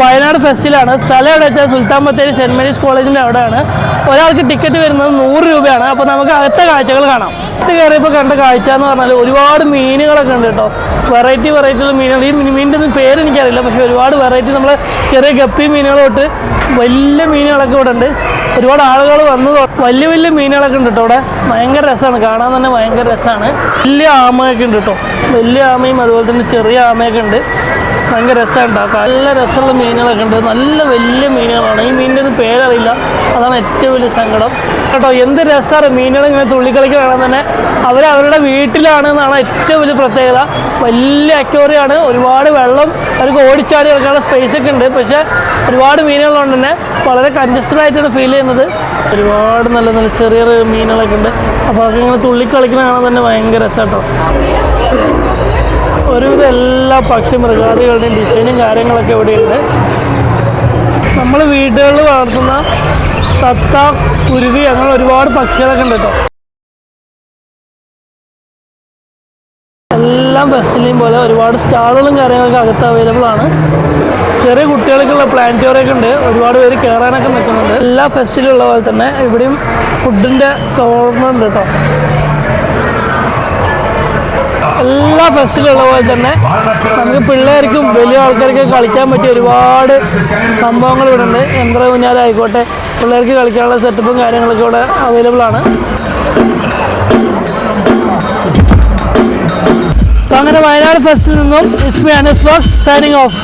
വയനാട് ഫെസ്റ്റിലാണ്. സ്ഥലം എവിടെ വെച്ചാൽ സുൽത്താൻ ബത്തേരി സെൻറ് മേരീസ് കോളേജിൻ്റെ അവിടെയാണ്. ഒരാൾക്ക് ടിക്കറ്റ് വരുന്നത് 100 രൂപയാണ്. അപ്പോൾ നമുക്ക് അകത്തെ കാഴ്ചകൾ കാണാം. അടുത്ത് കയറിയപ്പോൾ കണ്ട കാഴ്ച എന്ന് പറഞ്ഞാൽ ഒരുപാട് മീനുകളൊക്കെ ഉണ്ട് കേട്ടോ. വെറൈറ്റിയുള്ള മീനുകൾ. ഈ മീനിൻ്റെ ഒന്നും പേര് എനിക്കറിയില്ല, പക്ഷേ ഒരുപാട് വെറൈറ്റി, നമ്മൾ ചെറിയ ഗപ്പി മീനുകൾ തൊട്ട് വലിയ മീനുകളൊക്കെ ഇവിടെ ഉണ്ട്. ഒരുപാട് ആളുകൾ വന്ന് വലിയ മീനുകളൊക്കെ ഉണ്ട് കേട്ടോ. ഇവിടെ ഭയങ്കര രസമാണ്, കാണാൻ തന്നെ ഭയങ്കര രസമാണ്. വലിയ ആമയൊക്കെ ഉണ്ട് കേട്ടോ. വലിയ ആമയും അതുപോലെ തന്നെ ചെറിയ ആമയൊക്കെ ഉണ്ട്. ഭയങ്കര രസമുണ്ടാക്കാം. നല്ല രസമുള്ള മീനുകളൊക്കെ ഉണ്ട്. നല്ല വലിയ മീനുകളാണ്. ഈ മീനിൻ്റെ ഒന്നും പേരറിയില്ല, അതാണ് ഏറ്റവും വലിയ സങ്കടം കേട്ടോ. എന്ത് രസമാണ് മീനുകൾ ഇങ്ങനെ തുള്ളിക്കളിക്ക് കാണാൻ തന്നെ. അവരവരുടെ വീട്ടിലാണ് എന്നാണ് ഏറ്റവും വലിയ പ്രത്യേകത. വലിയ അക്വേറിയമാണ്, ഒരുപാട് വെള്ളം അവർക്ക് ഓടിച്ചാടി ഇറക്കാനുള്ള സ്പേസ് ഒക്കെ ഉണ്ട്. പക്ഷേ ഒരുപാട് മീനുകളുകൊണ്ട് തന്നെ വളരെ കൺജസ്റ്റഡ് ആയിട്ടാണ് ഫീൽ ചെയ്യുന്നത്. ഒരുപാട് നല്ല ചെറിയ മീനുകളൊക്കെ ഉണ്ട്. അപ്പോൾ അതൊക്കെ ഇങ്ങനെ തുള്ളിക്കളിക്കുന്ന കാണാൻ തന്നെ ഭയങ്കര രസം കേട്ടോ. ഒരുവിധം എല്ലാ പക്ഷി മൃഗാദികളുടെയും ഡിസൈനും കാര്യങ്ങളൊക്കെ ഇവിടെയുണ്ട്. നമ്മൾ വീടുകളിൽ വളർത്തുന്ന തത്ത, കുരുവി അങ്ങനെ ഒരുപാട് പക്ഷികളൊക്കെ ഉണ്ട് കേട്ടോ. എല്ലാം ഫെസ്റ്റിലെയും പോലെ ഒരുപാട് സ്റ്റാളുകളും കാര്യങ്ങളൊക്കെ അകത്ത് അവൈലബിൾ ആണ്. ചെറിയ കുട്ടികൾക്കുള്ള പ്ലാനറ്റോറിയൊക്കെ ഉണ്ട്. ഒരുപാട് പേര് കയറാനൊക്കെ നിൽക്കുന്നുണ്ട്. എല്ലാ ഫെസ്റ്റിലും ഉള്ള പോലെ തന്നെ ഇവിടെയും ഫുഡിൻ്റെ കോർണർ ഉണ്ട് കേട്ടോ. എല്ലാ ഫെസ്റ്റിലുള്ള പോലെ തന്നെ നമുക്ക് പിള്ളേർക്കും വലിയ ആൾക്കാർക്കും കളിക്കാൻ പറ്റിയ ഒരുപാട് സംഭവങ്ങൾ ഇവിടെ ഉണ്ട്. യന്ത്ര ഊഞ്ഞാലായിക്കോട്ടെ, പിള്ളേർക്ക് കളിക്കാനുള്ള സെറ്റപ്പും കാര്യങ്ങളൊക്കെ ഇവിടെ അവൈലബിൾ ആണ്. അങ്ങനെ വയനാട് ഫെസ്റ്റിൽ നിന്നും it's me Anas vlogs signing off.